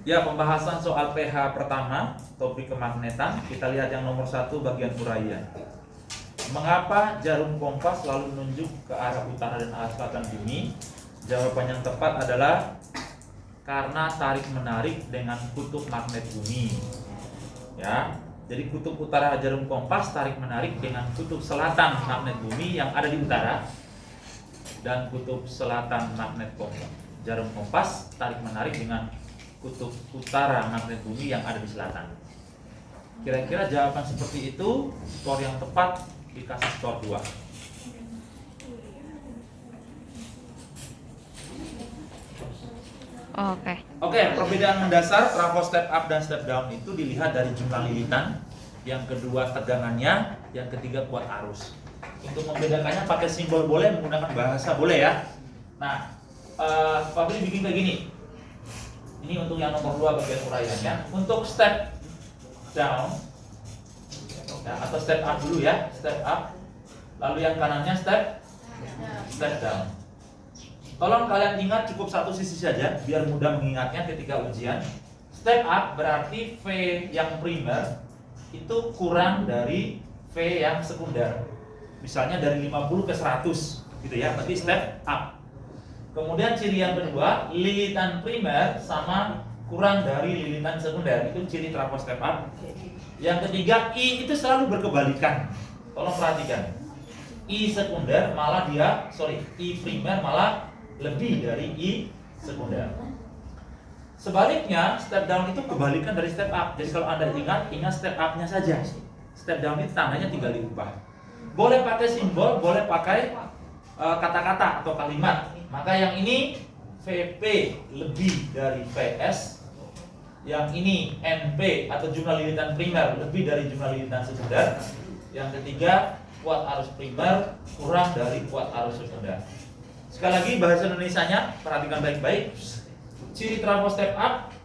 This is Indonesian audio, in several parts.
Ya, pembahasan soal pH pertama, topik kemagnetan. Kita lihat yang nomor 1 bagian uraian. Mengapa jarum kompas selalu menunjuk ke arah utara dan arah selatan bumi? Jawaban yang tepat adalah karena tarik menarik dengan kutub magnet bumi. Ya, jadi kutub utara jarum kompas tarik menarik dengan kutub selatan magnet bumi yang ada di utara, dan kutub selatan magnet kompas jarum kompas tarik menarik dengan kutub utara magnet bumi yang ada di selatan. Kira-kira jawaban seperti itu, skor yang tepat dikasih skor 2. Oke, Perbedaan mendasar trafo step up dan step down itu dilihat dari jumlah lilitan, yang kedua tegangannya, yang ketiga kuat arus. Untuk membedakannya pakai simbol boleh, menggunakan bahasa boleh ya. Nah, Pak Bri bikin kayak gini. Ini untuk yang nomor 2 bagian uraiannya. Untuk step down ya, atau step up dulu ya, step up. Lalu yang kanannya step down. Tolong kalian ingat cukup satu sisi saja biar mudah mengingatnya ketika ujian. Step up berarti V yang primer itu kurang dari V yang sekunder. Misalnya dari 50 ke 100 gitu ya, berarti step up. Kemudian ciri yang kedua, lilitan primer sama kurang dari lilitan sekunder. Itu ciri trafo step up. Yang ketiga, I itu selalu berkebalikan. Tolong perhatikan. I sekunder malah I primer malah lebih dari I sekunder. Sebaliknya, step down itu kebalikan dari step up. Jadi kalau Anda ingat step up-nya saja. Step down itu tandanya tinggal diubah. Boleh pakai simbol, boleh pakai kata-kata atau kalimat. Maka yang ini VP lebih dari VS. Yang ini NP atau jumlah lilitan primer lebih dari jumlah lilitan sekunder. Yang ketiga, kuat arus primer kurang dari kuat arus sekunder. Sekali lagi bahasa Indonesianya, perhatikan baik-baik. Ciri trafo step up,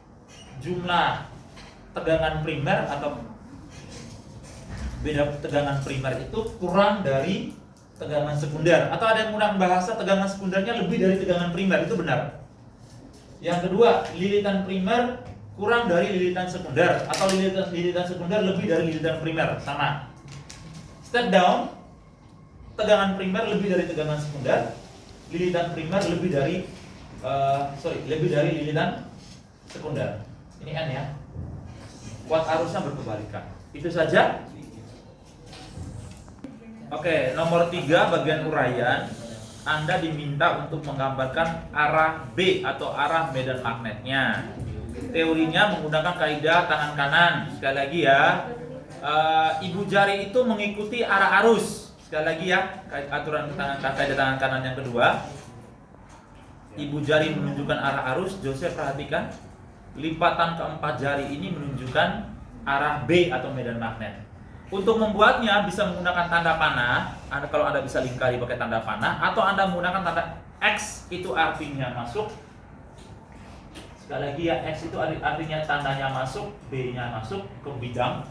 jumlah tegangan primer atau beda tegangan primer itu kurang dari tegangan sekunder. Atau ada yang menggunakan bahasa tegangan sekundernya lebih dari tegangan primer, itu benar. Yang kedua, lilitan primer kurang dari lilitan sekunder, atau lilitan sekunder lebih dari lilitan primer, sama. Step down, tegangan primer lebih dari tegangan sekunder, lilitan primer lebih dari lilitan sekunder. Ini N ya. Kuat arusnya berkebalikan. Itu saja. Oke, nomor 3 bagian uraian. Anda diminta untuk menggambarkan arah B atau arah medan magnetnya. Teorinya menggunakan kaidah tangan kanan. Sekali lagi ya, ibu jari itu mengikuti arah arus. Sekali lagi ya, aturan kaidah tangan kanan yang kedua. Ibu jari menunjukkan arah arus. Joseph perhatikan, lipatan keempat jari ini menunjukkan arah B atau medan magnet. Untuk membuatnya bisa menggunakan tanda panah. Kalau Anda bisa lingkari pakai tanda panah, atau Anda menggunakan tanda X, itu artinya masuk. Sekali lagi ya, X itu artinya tandanya masuk, B-nya masuk ke bidang.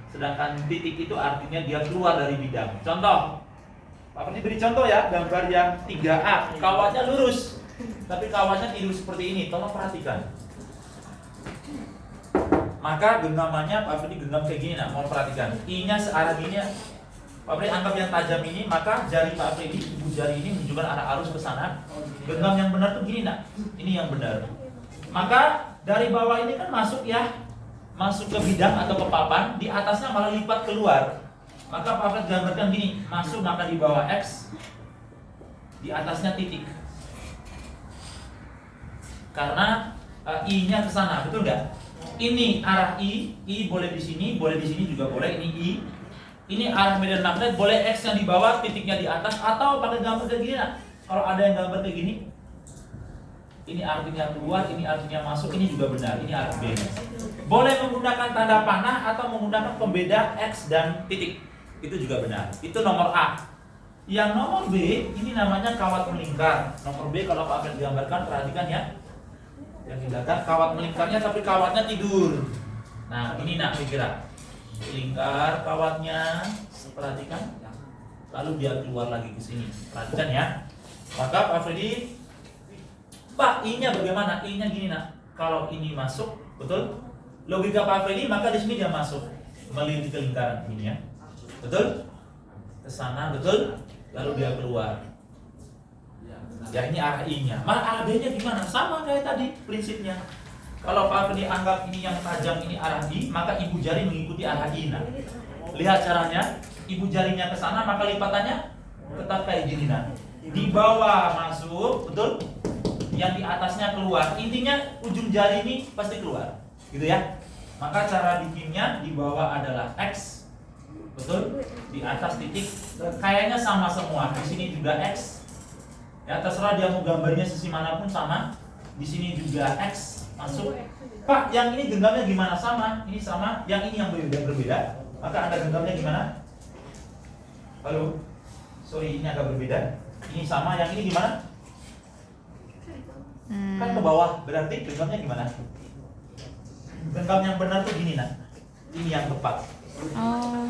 Sedangkan titik itu artinya dia keluar dari bidang. Contoh, Pak ini beri contoh ya, gambar yang 3A. Kawatnya lurus, tapi kawatnya tidur seperti ini. Tolong perhatikan. Maka genggamannya Pak Freddy genggam kayak gini, mohon perhatikan. I-nya searah gini ya. Pak Freddy anggap yang tajam ini, maka jari Pak Freddy, ibu jari ini menunjukkan arah arus ke sana. Genggam yang benar tuh gini nak. Ini yang benar. Maka dari bawah ini kan masuk ya, masuk ke bidang atau ke papan, di atasnya malah lipat keluar. Maka Pak Freddy gambarkan gini, masuk maka di bawah X, di atasnya titik. Karena I-nya ke sana, betul nggak? Ini arah I boleh di sini juga boleh. Ini I, ini arah medan magnet, boleh X yang di bawah, titiknya di atas, atau pakai gambar kayak gini. Nah, kalau ada yang gambar kayak gini, ini artinya keluar, ini artinya masuk, ini juga benar, ini arah B. Boleh menggunakan tanda panah atau menggunakan pembeda X dan titik, itu juga benar. Itu nomor A. Yang nomor B, ini namanya kawat melingkar. Nomor B kalau Pak akan digambarkan, perhatikan ya. Yang dilihatkan kawat melingkarnya, tapi kawatnya tidur. Nah ini nak kira lingkar kawatnya, perhatikan. Lalu dia keluar lagi ke sini, perhatikan ya. Maka Pak Freddy, Pak I-nya bagaimana? I-nya gini nak. kalau ini masuk, betul? Logika Pak Freddy, maka di sini dia masuk melintasi ke lingkaran ini ya. Betul? Ke sana, betul? Lalu dia keluar. Ya ini arah I-nya. Maka arah B-nya gimana? Sama kayak tadi prinsipnya. Kalau Pak Freddy anggap ini yang tajam ini arah I, maka ibu jari mengikuti arah I. Nah, lihat caranya. Ibu jarinya ke sana, maka lipatannya tetap kayak gini nah. Di bawah masuk, betul? Yang di atasnya keluar. Intinya ujung jari ini pasti keluar. Gitu ya. Maka cara bikinnya di bawah adalah X. Betul? Di atas titik kayaknya sama semua. Di sini juga X. Ya, terserah dia mau gambarnya sisi manapun sama. Di sini juga X masuk. Pak, yang ini genggamnya gimana? Sama. Ini sama. Yang ini yang berbeda. Maka Anda genggamnya gimana? Halo. Sorry, ini agak berbeda. Ini sama, yang ini gimana? Kan ke bawah. Berarti genggamnya gimana? Genggam yang benar tuh gini nah. Ini yang tepat. Oh.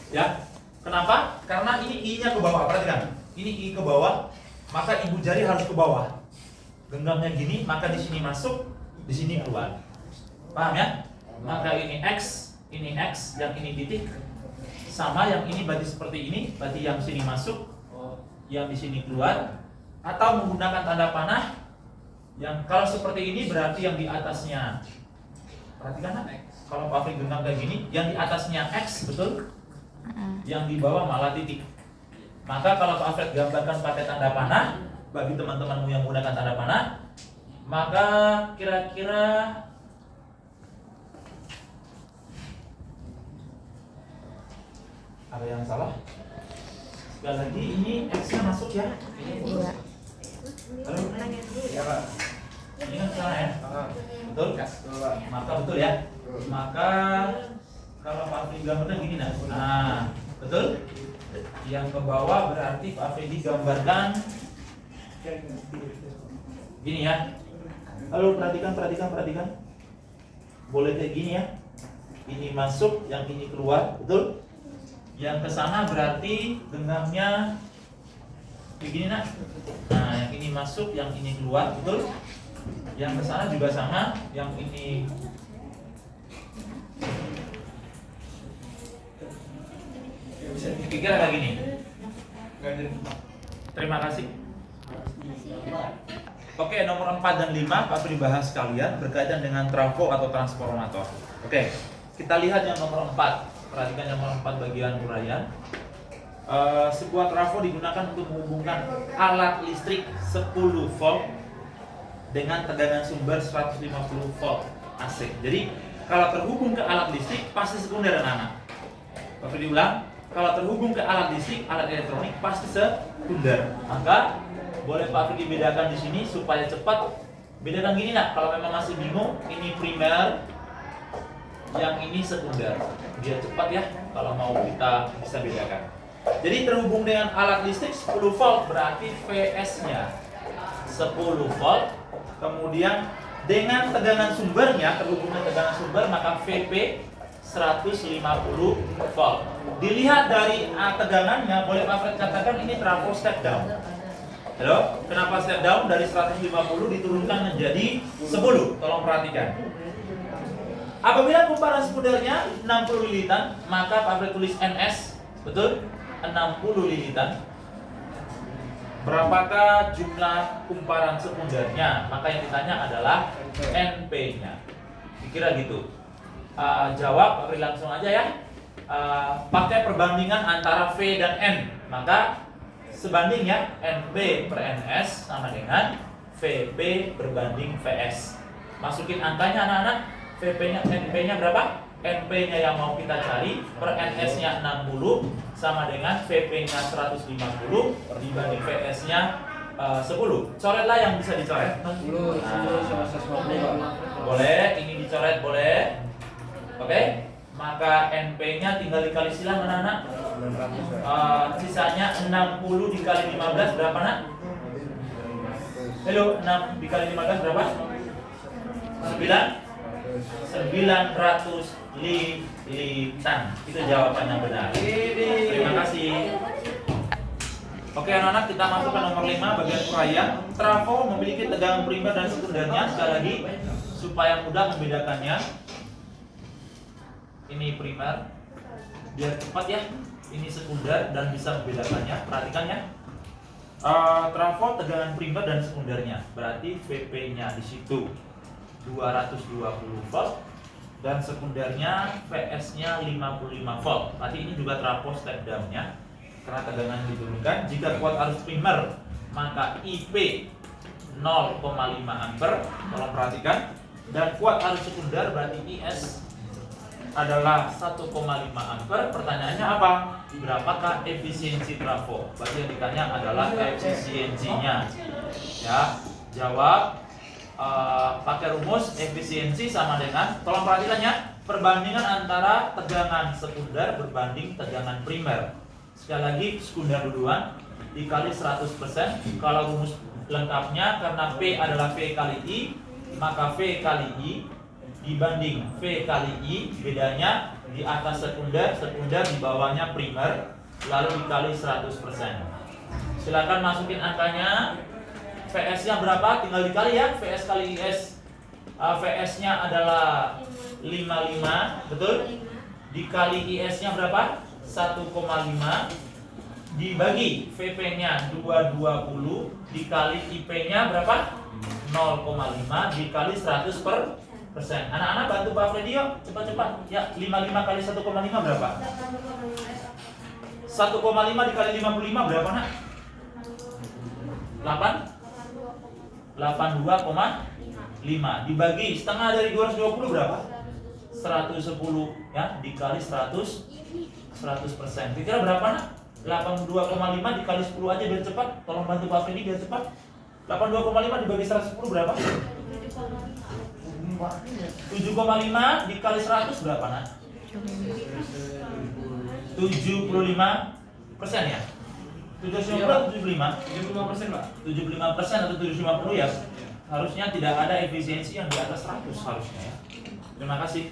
Ya. Kenapa? Karena ini I-nya ke bawah. Perhatikan. Ini I ke bawah, maka ibu jari harus ke bawah. Genggamnya gini, maka di sini masuk, di sini keluar. Paham ya? Maka ini X, yang ini titik. Sama yang ini berarti seperti ini, berarti yang sini masuk, yang di sini keluar. Atau menggunakan tanda panah. Yang kalau seperti ini berarti yang di atasnya. Perhatikan kalau Pak Fri genggam kayak gini, yang di atasnya X, betul? Yang di bawah malah titik. Maka kalau Pak Fred gambarkan pakai tanda panah, bagi teman-temanmu yang menggunakan tanda panah, maka kira-kira ada yang salah? Sekali lagi ini X-nya masuk ya? Iya. Halo? Ya Pak. Ini kan salah ya? Betul? Maka betul ya? Maka kalau Pak Freddy gambarnya gini nah, betul? Yang ke bawah berarti Pak Freddy gambarkan gini ya. Halo, perhatikan. Boleh kayak gini ya. Ini masuk, yang ini keluar, betul? Yang ke sana berarti genggamnya begini nak. Nah, yang ini masuk, yang ini keluar, betul? Yang ke sana juga sama, yang ini bisa dipikir kayak gini. Terima kasih. Oke, nomor 4 dan 5 Pak Fri bahas sekalian berkaitan dengan trafo atau transformator. Oke, kita lihat yang nomor 4. Perhatikan yang nomor 4 bagian uraian. Sebuah trafo digunakan untuk menghubungkan alat listrik 10 volt dengan tegangan sumber 150 volt AC. Jadi kalau terhubung ke alat listrik pasti sekunder anak-anak. Pak Fri diulang, kalau terhubung ke alat listrik, alat elektronik pasti sekunder. Maka boleh Pak Fri dibedakan di sini supaya cepat. Bedakan gini nak, kalau memang masih bingung, ini primer, yang ini sekunder. Biar cepat ya, kalau mau kita bisa bedakan. Jadi terhubung dengan alat listrik 10 volt berarti VS-nya 10 volt. Kemudian dengan tegangan sumbernya, terhubung dengan tegangan sumber, maka VP 150 volt. Dilihat dari tegangannya, boleh Pak Fred katakan ini trafo step down. Halo, kenapa step down dari 150 diturunkan menjadi 10? Tolong perhatikan. Apabila kumparan sekundernya 60 lilitan, maka Pak Fred tulis NS, betul? 60 lilitan. Berapakah jumlah kumparan sekundernya? Maka yang ditanya adalah NP-nya. Dikira gitu. Jawab, Pak Fri langsung aja ya. Pakai perbandingan antara V dan N. Maka sebanding ya, NP per NS sama dengan VP berbanding VS. Masukin angkanya anak-anak. VP-nya, NP-nya berapa? NP-nya yang mau kita cari per NS-nya 60 sama dengan VP-nya 150 dibanding VS-nya 10. Coretlah yang bisa dicoret. 10 boleh, ini dicoret boleh. Oke. Maka NP-nya tinggal dikali silang anak-anak. Sisanya 60 dikali 15 berapa nak? Halo, 6 dikali 15 berapa? 900 lilitan. Itu jawaban yang benar. Terima kasih. Oke anak-anak, kita masuk ke nomor 5 bagian uraian. Trafo memiliki tegangan primer dan sekundernya. Sekali lagi, supaya mudah membedakannya. Ini primer, biar cepat ya. Ini sekunder dan bisa membedakannya. Perhatikan ya. Trafo tegangan primer dan sekundernya. Berarti VP-nya di situ 220 volt dan sekundernya VS-nya 55 volt. Berarti ini juga trafo step down-nya karena tegangan diturunkan. Jika kuat arus primer, maka IP 0,5 ampere. Tolong perhatikan. Dan kuat arus sekunder berarti IS adalah 1,5 ampere. Pertanyaannya apa? Berapakah efisiensi trafo? Berarti yang ditanya adalah efisiensinya. Ya, jawab pakai rumus efisiensi sama dengan, tolong perhatikan ya, perbandingan antara tegangan sekunder berbanding tegangan primer. Sekali lagi, sekunder duluan dikali 100%. Kalau rumus lengkapnya, karena P adalah V kali I, maka V kali I dibanding V kali I, bedanya di atas sekunder, sekunder di bawahnya primer, lalu dikali 100%. Silakan masukin angkanya. VS nya berapa? Tinggal dikali ya. VS kali IS. VS nya adalah 55, betul? Dikali IS nya berapa? 1,5 dibagi VP nya 220 dikali IP nya berapa? 0,5 dikali 100%. Anak-anak bantu Pak Freddy yuk, cepat-cepat. Ya, 55 kali 1,5 berapa? 1,5 dikali 55 berapa, Nak? 82,5 dibagi setengah dari 220 berapa? 110 ya, dikali 100%. Kira-kira berapa, Nak? 82,5 dikali 10 aja biar cepat. Tolong bantu Pak Freddy biar cepat. 82,5 dibagi 110 berapa? 7,5 dikali 100 berapa, Nak? 75% ya? 75% atau 75%, Pak? 75% atau 750 ya? Harusnya tidak ada efisiensi yang di atas 100 harusnya ya. Terima kasih.